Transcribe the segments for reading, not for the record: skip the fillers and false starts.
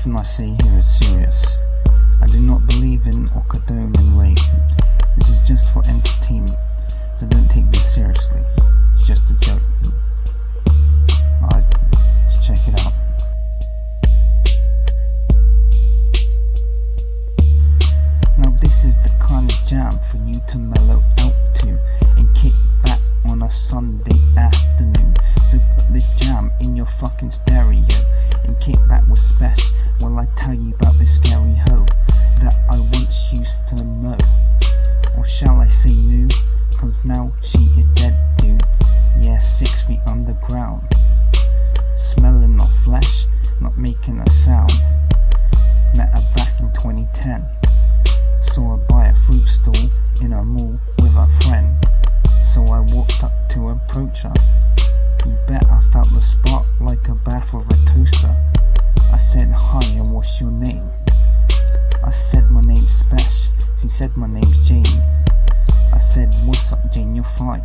Nothing I say here is serious. I do not believe in or condone in rape. This is just for entertainment, so don't take this seriously. It's just a joke. Alright, let's check it out. Now this is the kind of jam for you to mellow out to and kick back on a Sunday afternoon. So put this jam in your fucking stereo and kick back with special while I tell you about this scary hoe that I once used to know. Or shall I say knew, cause now she is dead, dude. Yeah, 6 feet underground, smelling of flesh, not making a sound. Met her back in 2010. Saw her by a fruit stall in a mall with a friend. So I walked up to approach her. You bet I felt the spark like a bath with a toaster. I said, hi, and what's your name? I said, my name's Spesh. She said, my name's Jane. I said, what's up, Jane, you're fine.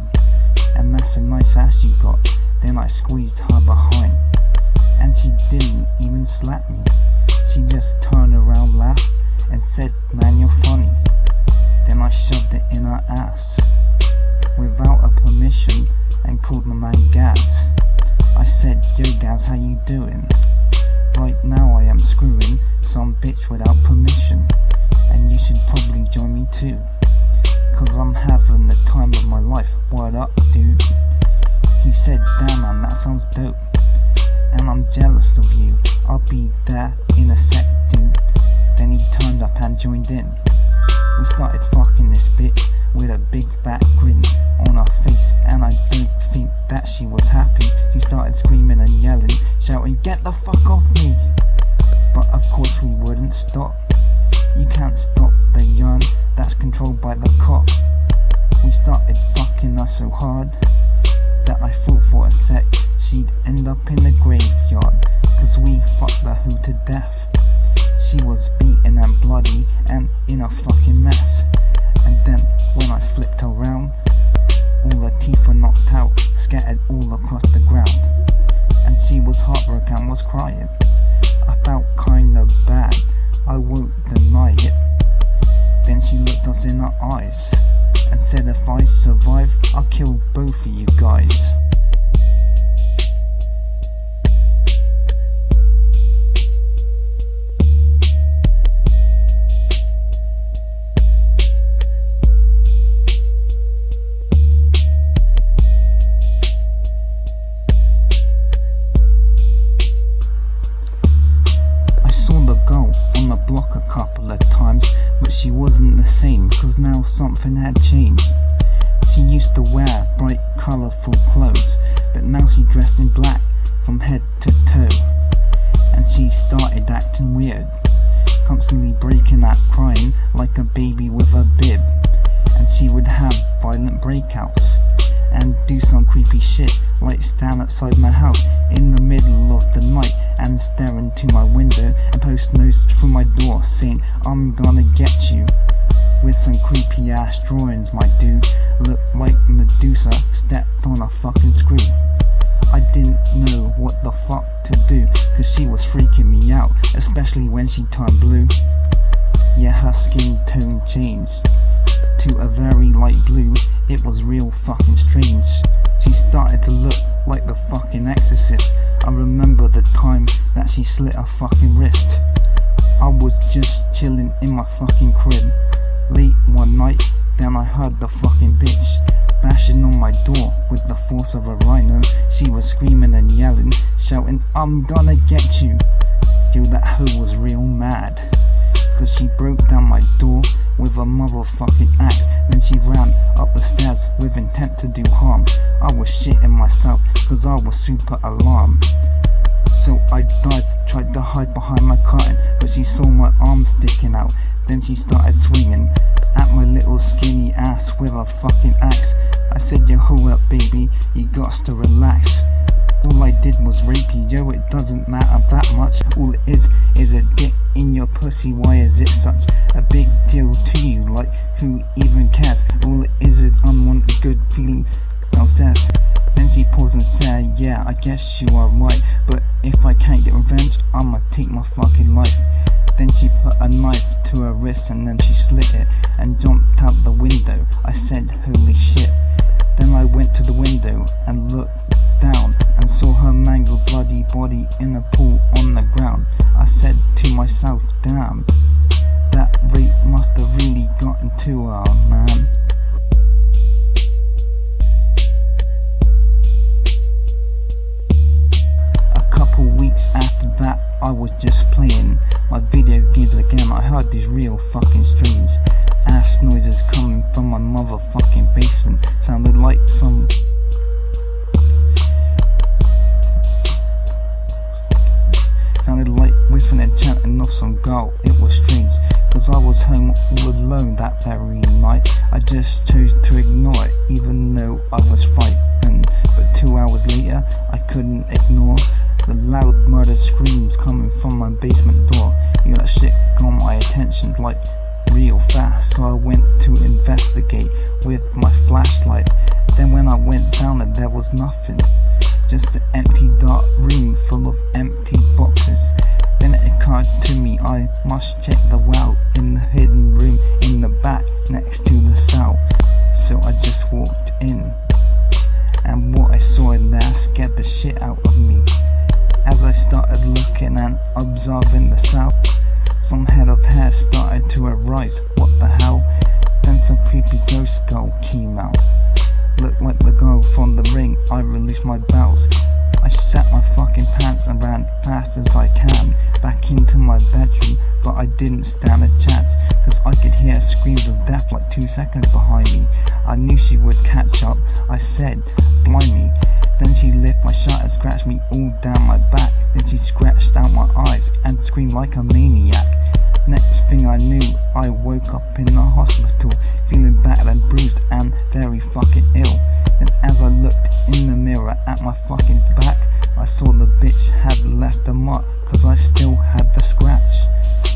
And that's a nice ass you got. Then I squeezed her behind, and she didn't even slap me. She just turned around, laughed, and said, man, you're funny. Then I shoved it in her ass without her permission and called my man Gaz. I said, yo Gaz, how you doing? Right now I am screwing some bitch without permission, and you should probably join me too, cause I'm having the time of my life. What up, dude? He said, damn man, that sounds dope, and I'm jealous of you. I'll be there in a sec, dude. Then he turned up and joined in. We started fucking this bitch with a big fat grin on her face, and I don't think that she was happy. She started screaming and yelling, shouting, get the fuck off me. But of course we wouldn't stop. You can't stop the yarn that's controlled by the cock. We started fucking her so hard that I thought for a sec she'd end up in the graveyard, cause we fucked the hoe to death. She was beaten and bloody and in a fucking mess. And then when I flipped her round, all her teeth were knocked out, scattered all across the ground. And she was heartbroken and was crying. I felt kinda bad, I won't deny it. Then she looked us in her eyes and said, if I survive, I'll kill both of you guys. On the block a couple of times, but she wasn't the same, cause now something had changed. She used to wear bright colourful clothes, but now she dressed in black from head to toe. And she started acting weird, constantly breaking out crying like a baby with a bib. And she would have violent breakouts and do some creepy shit, like stand outside my house in the middle of the night and stare into my window and post notes through my door saying, I'm gonna get you, with some creepy ass drawings. My dude looked like Medusa stepped on a fucking screw. I didn't know what the fuck to do, cause she was freaking me out, especially when she turned blue. Yeah, her skin tone changed to a very light blue. It was real fucking strange. She started to look like the fucking Exorcist. I remember the time that she slit her fucking wrist. I was just chilling in my fucking crib late one night, then I heard the fucking bitch bashing on my door with the force of a rhino. She was screaming and yelling, shouting, I'm gonna get you. Yo, that hoe was real mad, cause she broke down my door with a motherfucking axe. Then she ran up the stairs with intent to do harm. I was shitting myself cause I was super alarmed. So I dived, tried to hide behind my curtain, but she saw my arm sticking out. Then she started swinging at my little skinny ass with a fucking axe. I said, yo, hold up baby, you got to relax. All I did was rape you, yo, it doesn't matter that much. All it is a dick in your pussy. Why is it such a big deal to you? Like, who even cares? All it is unwanted good feeling downstairs. Then she paused and said, yeah, I guess you are right, but if I can't get revenge, I'ma take my fucking life. Then she put a knife to her wrist and then she slit it and jumped out the window. I said, holy shit. Then I went to the window and looked down and saw her mangled bloody body in a pool on the ground. I said to myself, damn, that rape must have really gotten to her, man. A couple weeks after that, I was just playing my video games again. I heard these real fucking strange ass noises coming from my motherfucking basement. Sounded like whispering and chanting of some girl. It was strange, cause I was home all alone that very night. I just chose to ignore it, even though I was frightened. But 2 hours later, I couldn't ignore the loud murder screams coming from my basement door. You know, that shit got my attention like real fast, so I went to investigate with my flashlight. Then when I went down there was nothing, just an empty dark room full of empty boxes. Then it occurred to me I must check the well in the hidden room in the back next to the cell. So I just walked in, and what I saw in there scared the shit out of me. As I started looking and observing the cell, some head of hair started to arise. What the hell? Then some creepy ghost girl came out. Looked like the girl from The Ring. I released my bells. I sat my fucking pants and ran fast as I can back into my bedroom, but I didn't stand a chance, cause I could hear screams of death like 2 seconds behind me. I knew she would catch up. I said, blimey. Then she lifted my shirt and scratched me all down my back. Then she scratched out my eyes and screamed like a maniac. Next thing I knew, I woke up in the hospital, feeling battered and bruised and very fucking ill. Then as I looked in the mirror at my fucking back, I saw the bitch had left a mark, cause I still had the scratch.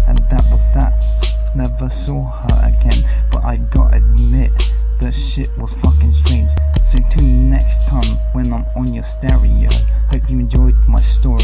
And that was that. Never saw her again, but I gotta admit, the shit was fucking strange. So tune in next time when I'm on your stereo. Hope you enjoyed my story.